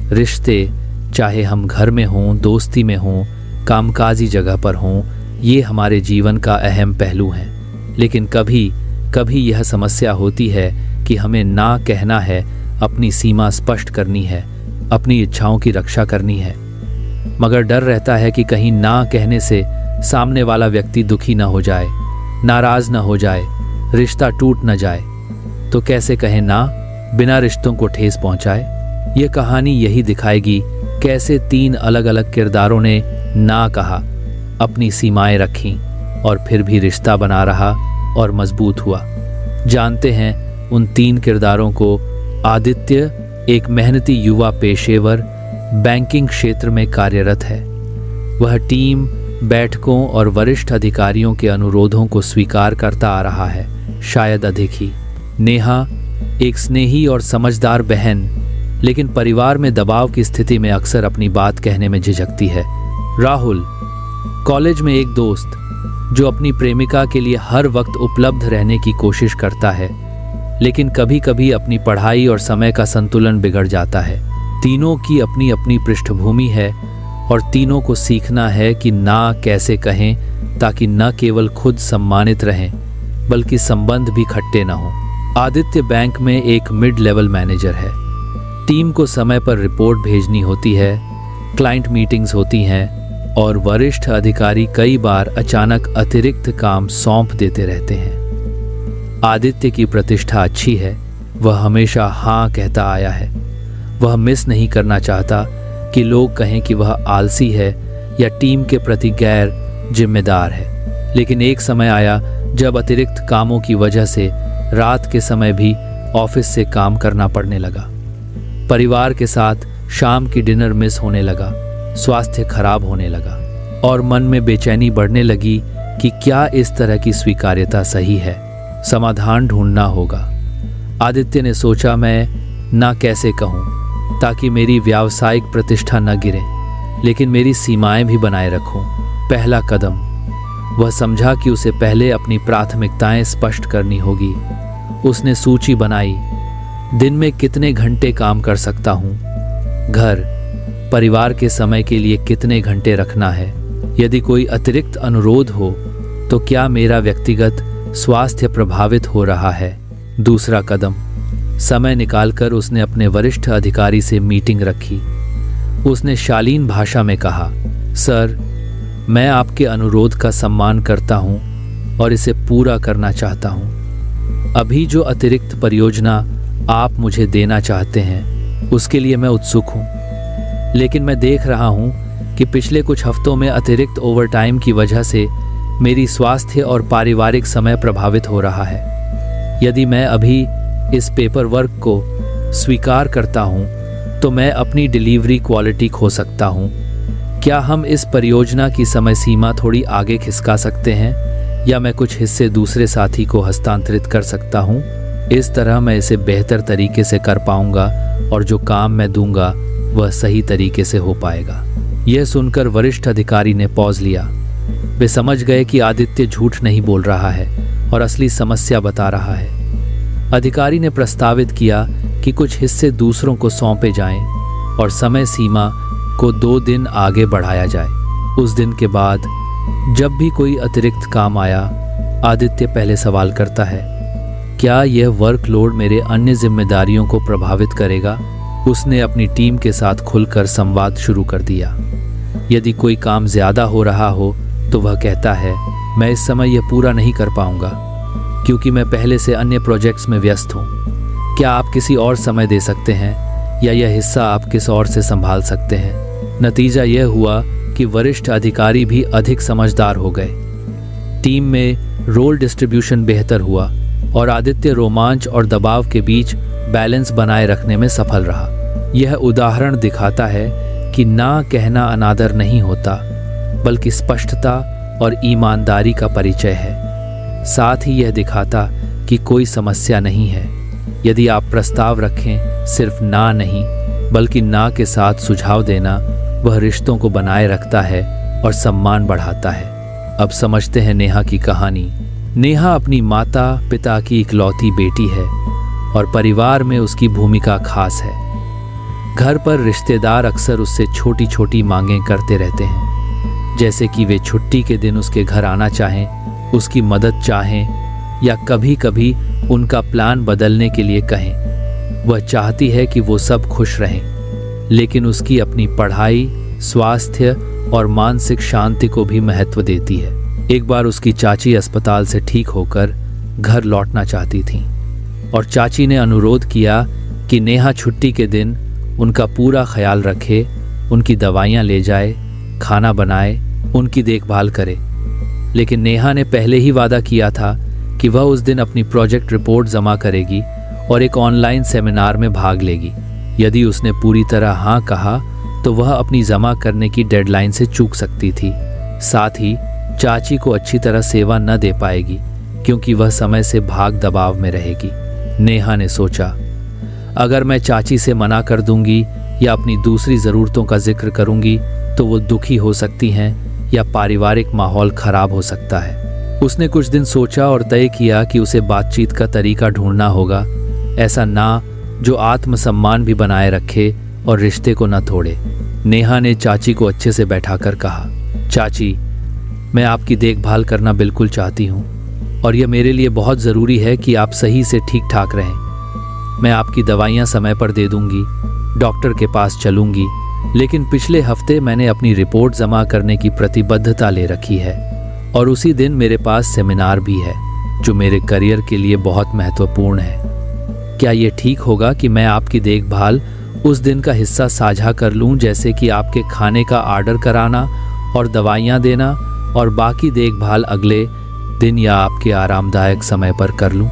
रिश्ते, चाहे हम घर में हों, दोस्ती में हों, कामकाजी जगह पर हों, ये हमारे जीवन का अहम पहलू हैं। लेकिन कभी कभी यह समस्या होती है कि हमें ना कहना है, अपनी सीमा स्पष्ट करनी है, अपनी इच्छाओं की रक्षा करनी है। मगर डर रहता है कि कहीं ना कहने से सामने वाला व्यक्ति दुखी न हो जाए, नाराज न हो जाए, रिश्ता टूट न जाए। तो कैसे कहें ना बिना रिश्तों को ठेस पहुंचाए? यह कहानी यही दिखाएगी कैसे 3 अलग अलग किरदारों ने ना कहा, अपनी सीमाएं रखीं और फिर भी रिश्ता बना रहा और मजबूत हुआ। जानते हैं उन 3 किरदारों को। आदित्य एक मेहनती युवा पेशेवर बैंकिंग क्षेत्र में कार्यरत है। वह टीम बैठकों और वरिष्ठ अधिकारियों के अनुरोधों को स्वीकार करता आ रहा है, शायद अधिक ही। नेहा एक स्नेही और समझदार बहन, लेकिन परिवार में दबाव की स्थिति में अक्सर अपनी बात कहने में झिझकती है। राहुल कॉलेज में एक दोस्त जो अपनी प्रेमिका के लिए हर वक्त उपलब्ध रहने की कोशिश करता है, लेकिन कभी कभी अपनी पढ़ाई और समय का संतुलन बिगड़ जाता है। तीनों की अपनी अपनी पृष्ठभूमि है और तीनों को सीखना है कि ना कैसे कहें, ताकि न केवल खुद सम्मानित रहें बल्कि संबंध भी खट्टे न हों। आदित्य बैंक में एक मिड लेवल मैनेजर है। टीम को समय पर रिपोर्ट भेजनी होती है, क्लाइंट मीटिंग्स होती हैं और वरिष्ठ अधिकारी कई बार अचानक अतिरिक्त काम सौंप देते रहते हैं। आदित्य की प्रतिष्ठा अच्छी है, वह हमेशा हाँ कहता आया है। वह मिस नहीं करना चाहता कि लोग कहें कि वह आलसी है या टीम के प्रति गैर जिम्मेदार है। लेकिन एक समय आया जब अतिरिक्त कामों की वजह से रात के समय भी ऑफिस से काम करना पड़ने लगा। परिवार के साथ शाम की डिनर मिस होने लगा, स्वास्थ्य खराब होने लगा और मन में बेचैनी बढ़ने लगी कि क्या इस तरह की स्वीकार्यता सही है। समाधान ढूंढना होगा। आदित्य ने सोचा, मैं ना कैसे कहूँ ताकि मेरी व्यावसायिक प्रतिष्ठा न गिरे, लेकिन मेरी सीमाएं भी बनाए रखूं। पहला कदम, वह समझा कि उसे पहले अपनी प्राथमिकताएं स्पष्ट करनी होगी। उसने सूची बनाई, दिन में कितने घंटे काम कर सकता हूँ, घर परिवार के समय के लिए कितने घंटे रखना है, यदि कोई अतिरिक्त अनुरोध हो तो क्या मेरा व्यक्तिगत स्वास्थ्य प्रभावित हो रहा है। दूसरा कदम, समय निकालकर उसने अपने वरिष्ठ अधिकारी से मीटिंग रखी। उसने शालीन भाषा में कहा, सर, मैं आपके अनुरोध का सम्मान करता हूं और इसे पूरा करना चाहता हूं। अभी जो अतिरिक्त परियोजना आप मुझे देना चाहते हैं उसके लिए मैं उत्सुक हूं, लेकिन मैं देख रहा हूं कि पिछले कुछ हफ्तों में अतिरिक्त ओवरटाइम की वजह से मेरी स्वास्थ्य और पारिवारिक समय प्रभावित हो रहा है। यदि मैं अभी इस पेपर वर्क को स्वीकार करता हूं तो मैं अपनी डिलीवरी क्वालिटी खो सकता हूं। क्या हम इस परियोजना की समय सीमा थोड़ी आगे खिसका सकते हैं या मैं कुछ हिस्से दूसरे साथी को हस्तांतरित कर सकता हूं? इस तरह मैं इसे बेहतर तरीके से कर पाऊंगा और जो काम मैं दूंगा वह सही तरीके से हो पाएगा। यह सुनकर वरिष्ठ अधिकारी ने पॉज लिया। वे समझ गए कि आदित्य झूठ नहीं बोल रहा है और असली समस्या बता रहा है। अधिकारी ने प्रस्तावित किया कि कुछ हिस्से दूसरों को सौंपे जाएं और समय सीमा को 2 दिन आगे बढ़ाया जाए। उस दिन के बाद जब भी कोई अतिरिक्त काम आया, आदित्य पहले सवाल करता है, क्या यह वर्कलोड मेरे अन्य जिम्मेदारियों को प्रभावित करेगा? उसने अपनी टीम के साथ खुलकर संवाद शुरू कर दिया। यदि कोई काम ज्यादा हो रहा हो तो वह कहता है, मैं इस समय यह पूरा नहीं कर पाऊंगा क्योंकि मैं पहले से अन्य प्रोजेक्ट्स में व्यस्त हूँ। क्या आप किसी और समय दे सकते हैं या यह हिस्सा आप किस और से संभाल सकते हैं? नतीजा यह हुआ कि वरिष्ठ अधिकारी भी अधिक समझदार हो गए। टीम में रोल डिस्ट्रीब्यूशन बेहतर हुआ और आदित्य रोमांच और दबाव के बीच बैलेंस बनाए रखने में सफल रहा। यह उदाहरण दिखाता है कि ना कहना अनादर नहीं होता, बल्कि स्पष्टता और ईमानदारी का परिचय है। साथ ही यह दिखाता कि कोई समस्या नहीं है यदि आप प्रस्ताव रखें। सिर्फ ना नहीं बल्कि ना के साथ सुझाव देना वह रिश्तों को बनाए रखता है और सम्मान बढ़ाता है। अब समझते हैं नेहा की कहानी। नेहा अपनी माता पिता की इकलौती बेटी है और परिवार में उसकी भूमिका खास है। घर पर रिश्तेदार अक्सर उससे छोटी छोटी मांगें करते रहते हैं, जैसे कि वे छुट्टी के दिन उसके घर आना चाहें, उसकी मदद चाहें या कभी कभी उनका प्लान बदलने के लिए कहें। वह चाहती है कि वो सब खुश रहें, लेकिन उसकी अपनी पढ़ाई, स्वास्थ्य और मानसिक शांति को भी महत्व देती है। एक बार उसकी चाची अस्पताल से ठीक होकर घर लौटना चाहती थी और चाची ने अनुरोध किया कि नेहा छुट्टी के दिन उनका पूरा ख्याल रखे, उनकी दवाइयाँ ले जाए, खाना बनाए, उनकी देखभाल करे। लेकिन नेहा ने पहले ही वादा किया था कि वह उस दिन अपनी प्रोजेक्ट रिपोर्ट जमा करेगी और एक ऑनलाइन सेमिनार में भाग लेगी। यदि उसने पूरी तरह हाँ कहा तो वह अपनी जमा करने की डेडलाइन से चूक सकती थी। साथ ही चाची को अच्छी तरह सेवा न दे पाएगी क्योंकि वह समय से भाग दबाव में रहेगी। नेहा ने सोचा, अगर मैं चाची से मना कर दूंगी या अपनी दूसरी ज़रूरतों का जिक्र करूंगी तो वो दुखी हो सकती हैं या पारिवारिक माहौल खराब हो सकता है। उसने कुछ दिन सोचा और तय किया कि उसे बातचीत का तरीका ढूंढना होगा, ऐसा ना जो आत्मसम्मान भी बनाए रखे और रिश्ते को न तोड़े। नेहा ने चाची को अच्छे से बैठाकर कहा, चाची, मैं आपकी देखभाल करना बिल्कुल चाहती हूँ और यह मेरे लिए बहुत ज़रूरी है कि आप सही से ठीक ठाक रहें। मैं आपकी दवाइयाँ समय पर दे दूंगी, डॉक्टर के पास चलूंगी, लेकिन पिछले हफ्ते मैंने अपनी रिपोर्ट जमा करने की प्रतिबद्धता ले रखी है और उसी दिन मेरे पास सेमिनार भी है जो मेरे करियर के लिए बहुत महत्वपूर्ण है। क्या ये ठीक होगा कि मैं आपकी देखभाल उस दिन का हिस्सा साझा कर लूं, जैसे कि आपके खाने का ऑर्डर कराना और दवाइयाँ देना, और बाकी देखभाल अगले दिन या आपके आरामदायक समय पर कर लूं?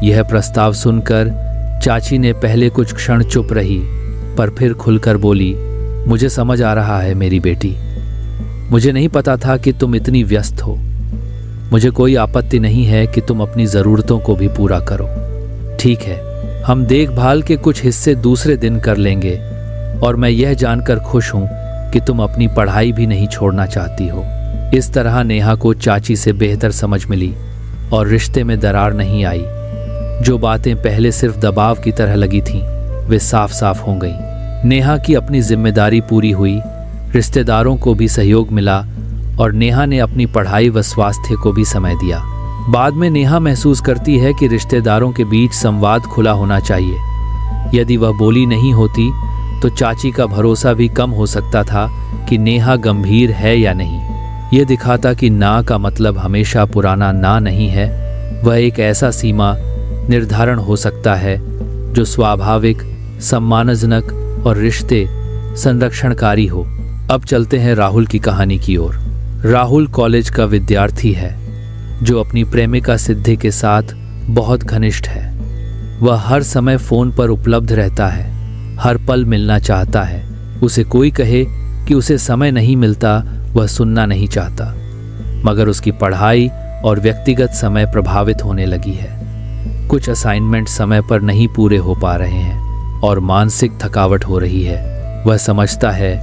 यह प्रस्ताव सुनकर चाची ने पहले कुछ क्षण चुप रही, पर फिर खुलकर बोली, मुझे समझ आ रहा है मेरी बेटी, मुझे नहीं पता था कि तुम इतनी व्यस्त हो। मुझे कोई आपत्ति नहीं है कि तुम अपनी ज़रूरतों को भी पूरा करो। ठीक है, हम देखभाल के कुछ हिस्से दूसरे दिन कर लेंगे और मैं यह जानकर खुश हूँ कि तुम अपनी पढ़ाई भी नहीं छोड़ना चाहती हो। इस तरह नेहा को चाची से बेहतर समझ मिली और रिश्ते में दरार नहीं आई। जो बातें पहले सिर्फ दबाव की तरह लगी थीं, वे साफ साफ हो गईं। नेहा की अपनी जिम्मेदारी पूरी हुई, रिश्तेदारों को भी सहयोग मिला और नेहा ने अपनी पढ़ाई व स्वास्थ्य को भी समय दिया। बाद में नेहा महसूस करती है कि रिश्तेदारों के बीच संवाद खुला होना चाहिए। यदि वह बोली नहीं होती तो चाची का भरोसा भी कम हो सकता था कि नेहा गंभीर है या नहीं। यह दिखाता कि ना का मतलब हमेशा पुराना ना नहीं है, वह एक ऐसा सीमा निर्धारण हो सकता है जो स्वाभाविक, सम्मानजनक और रिश्ते संरक्षणकारी हो। अब चलते हैं राहुल की कहानी की ओर। राहुल कॉलेज का विद्यार्थी है जो अपनी प्रेमिका सिद्धि के साथ बहुत घनिष्ठ है। वह हर समय फोन पर उपलब्ध रहता है, हर पल मिलना चाहता है। उसे कोई कहे कि उसे समय नहीं मिलता, वह सुनना नहीं चाहता। मगर उसकी पढ़ाई और व्यक्तिगत समय प्रभावित होने लगी है। कुछ असाइनमेंट समय पर नहीं पूरे हो पा रहे हैं और मानसिक थकावट हो रही है। वह समझता है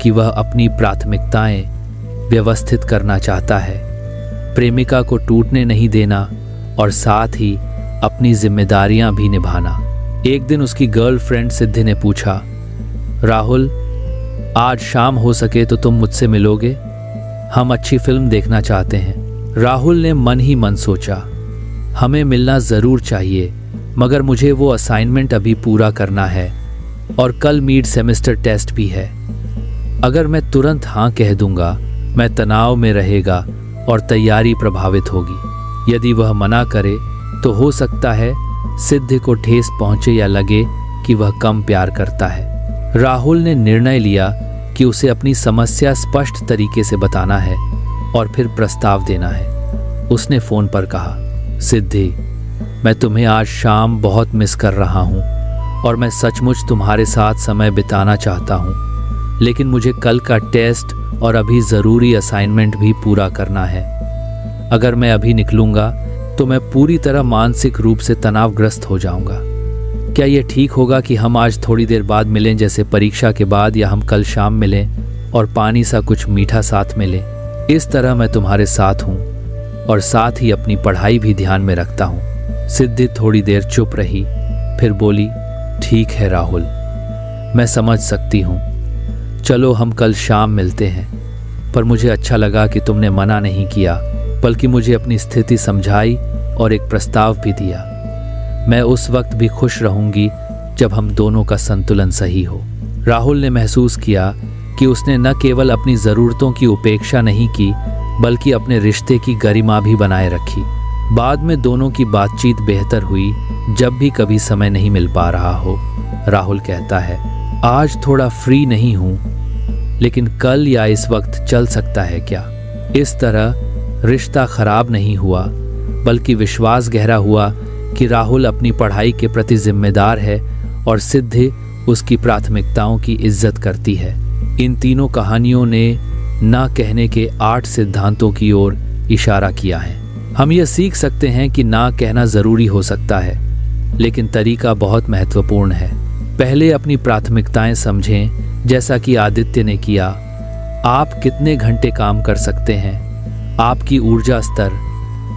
कि वह अपनी प्राथमिकताएं व्यवस्थित करना चाहता है, प्रेमिका को टूटने नहीं देना और साथ ही अपनी जिम्मेदारियां भी निभाना। एक दिन उसकी गर्लफ्रेंड सिद्धि ने पूछा, राहुल, आज शाम हो सके तो तुम मुझसे मिलोगे? हम अच्छी फिल्म देखना चाहते हैं। राहुल ने मन ही मन सोचा, हमें मिलना ज़रूर चाहिए, मगर मुझे वो असाइनमेंट अभी पूरा करना है और कल मिड सेमेस्टर टेस्ट भी है। अगर मैं तुरंत हाँ कह दूंगा, मैं तनाव में रहेगा और तैयारी प्रभावित होगी। यदि वह मना करे तो हो सकता है सिद्धि को ठेस पहुंचे या लगे कि वह कम प्यार करता है। राहुल ने निर्णय लिया कि उसे अपनी समस्या स्पष्ट तरीके से बताना है और फिर प्रस्ताव देना है। उसने फोन पर कहा, सिद्धि, मैं तुम्हें आज शाम बहुत मिस कर रहा हूँ और मैं सचमुच तुम्हारे साथ समय बिताना चाहता हूँ, लेकिन मुझे कल का टेस्ट और अभी ज़रूरी असाइनमेंट भी पूरा करना है। अगर मैं अभी निकलूँगा तो मैं पूरी तरह मानसिक रूप से तनावग्रस्त हो जाऊँगा। क्या यह ठीक होगा कि हम आज थोड़ी देर बाद मिलें, जैसे परीक्षा के बाद, या हम कल शाम मिलें और पानी सा कुछ मीठा साथ में लें? इस तरह मैं तुम्हारे साथ हूँ और साथ ही अपनी पढ़ाई भी ध्यान में रखता हूँ। सिद्धि थोड़ी देर चुप रही, फिर बोली, ठीक है राहुल, मैं समझ सकती हूँ। चलो हम कल शाम मिलते हैं। पर मुझे अच्छा लगा कि तुमने मना नहीं किया, बल्कि मुझे अपनी स्थिति समझाई और एक प्रस्ताव भी दिया। मैं उस वक्त भी खुश रहूंगी जब हम दोनों का संतुलन सही हो। राहुल ने महसूस किया कि उसने न केवल अपनी ज़रूरतों की उपेक्षा नहीं की, बल्कि अपने रिश्ते की गरिमा भी बनाए रखी। बाद में दोनों की बातचीत बेहतर हुई। जब भी कभी समय नहीं मिल पा रहा हो, राहुल कहता है, आज थोड़ा फ्री नहीं हूँ, लेकिन कल या इस वक्त चल सकता है क्या? इस तरह रिश्ता खराब नहीं हुआ, बल्कि विश्वास गहरा हुआ कि राहुल अपनी पढ़ाई के प्रति जिम्मेदार है और सिद्धि उसकी प्राथमिकताओं की इज्जत करती है। इन तीनों कहानियों ने ना कहने के 8 सिद्धांतों की ओर इशारा किया है। हम यह सीख सकते हैं कि ना कहना जरूरी हो सकता है, लेकिन तरीका बहुत महत्वपूर्ण है। पहले अपनी प्राथमिकताएं समझें, जैसा कि आदित्य ने किया। आप कितने घंटे काम कर सकते हैं, आपकी ऊर्जा स्तर,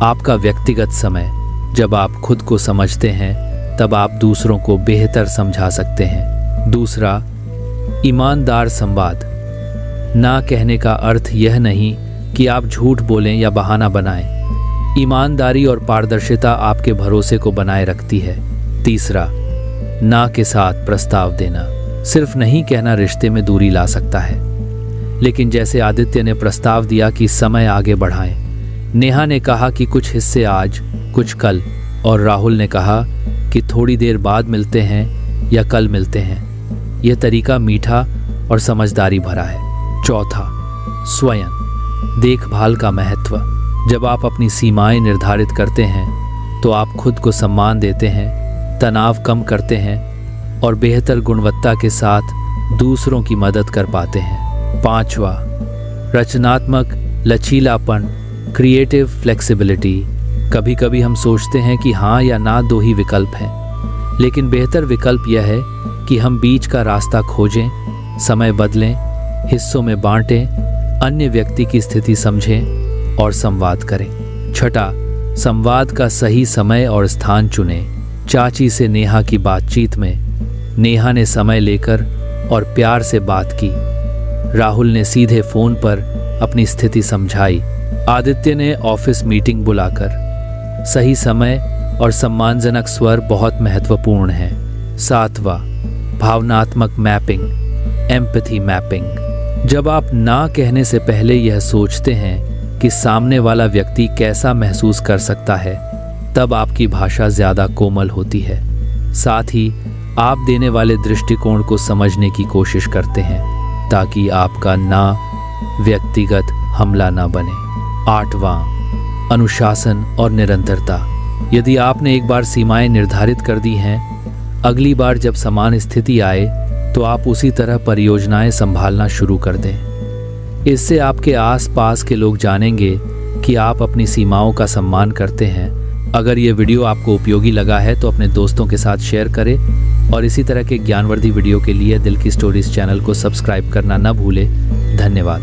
आपका व्यक्तिगत समय। जब आप खुद को समझते हैं, तब आप दूसरों को बेहतर समझा सकते हैं। दूसरा, ईमानदार संवाद। ना कहने का अर्थ यह नहीं कि आप झूठ बोलें या बहाना बनाएं। ईमानदारी और पारदर्शिता आपके भरोसे को बनाए रखती है। तीसरा, ना के साथ प्रस्ताव देना। सिर्फ नहीं कहना रिश्ते में दूरी ला सकता है, लेकिन जैसे आदित्य ने प्रस्ताव दिया कि समय आगे बढ़ाएं, नेहा ने कहा कि कुछ हिस्से आज, कुछ कल, और राहुल ने कहा कि थोड़ी देर बाद मिलते हैं या कल मिलते हैं। यह तरीका मीठा और समझदारी भरा है। चौथा, स्वयं देखभाल का महत्व। जब आप अपनी सीमाएं निर्धारित करते हैं, तो आप खुद को सम्मान देते हैं, तनाव कम करते हैं और बेहतर गुणवत्ता के साथ दूसरों की मदद कर पाते हैं। पांचवा, रचनात्मक लचीलापन, क्रिएटिव फ्लेक्सिबिलिटी। कभी कभी हम सोचते हैं कि हाँ या ना 2 ही विकल्प हैं, लेकिन बेहतर विकल्प यह है कि हम बीच का रास्ता खोजें, समय बदलें, हिस्सों में बांटें, अन्य व्यक्ति की स्थिति समझें और संवाद करें। छठा, संवाद का सही समय और स्थान चुनें। चाची से नेहा की बातचीत में नेहा ने समय लेकर और प्यार से बात की। राहुल ने सीधे फोन पर अपनी स्थिति समझाई। आदित्य ने ऑफिस मीटिंग बुलाकर। सही समय और सम्मानजनक स्वर बहुत महत्वपूर्ण है। सातवां, भावनात्मक मैपिंग, एम्पैथी मैपिंग। जब आप ना कहने से पहले यह सोचते हैं कि सामने वाला व्यक्ति कैसा महसूस कर सकता है, तब आपकी भाषा ज़्यादा कोमल होती है। साथ ही आप देने वाले दृष्टिकोण को समझने की कोशिश करते हैं, ताकि आपका ना व्यक्तिगत हमला ना बने। 8वां, अनुशासन और निरंतरता। यदि आपने एक बार सीमाएं निर्धारित कर दी हैं, अगली बार जब समान स्थिति आए तो आप उसी तरह परियोजनाएं संभालना शुरू कर दें। इससे आपके आसपास के लोग जानेंगे कि आप अपनी सीमाओं का सम्मान करते हैं। अगर ये वीडियो आपको उपयोगी लगा है तो अपने दोस्तों के साथ शेयर करें और इसी तरह के ज्ञानवर्धी वीडियो के लिए दिल की स्टोरीज चैनल को सब्सक्राइब करना न भूलें। धन्यवाद।